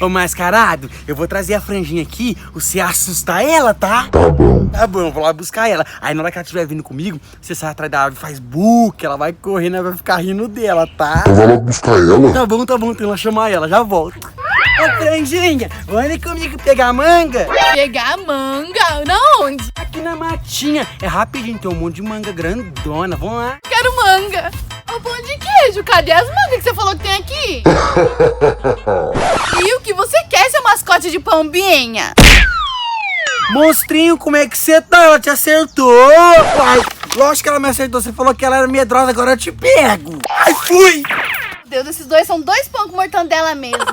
Ô, mascarado, eu vou trazer a franjinha aqui, você assusta ela, tá? Tá bom. Tá bom, vou lá buscar ela. Aí na hora que ela estiver vindo comigo, você sai atrás da árvore, faz buque, ela vai correndo, ela vai ficar rindo dela, tá? Então vai logo buscar ela. Tá bom, tem lá chamar ela, já volto. Ô, franjinha, vem comigo pegar manga. Pegar manga? Na onde? Aqui na matinha, é rapidinho, tem um monte de manga grandona, vamos lá. Quero manga. Ô, pão de queijo, cadê as mangas que você falou que tem aqui? E o que você quer, seu mascote de pombinha? Monstrinho, como é que você tá? Ela te acertou. Ai, lógico que ela me acertou, você falou que ela era medrosa, agora eu te pego. Ai, fui. Meu Deus, esses dois são dois pão com mortandela mesmo.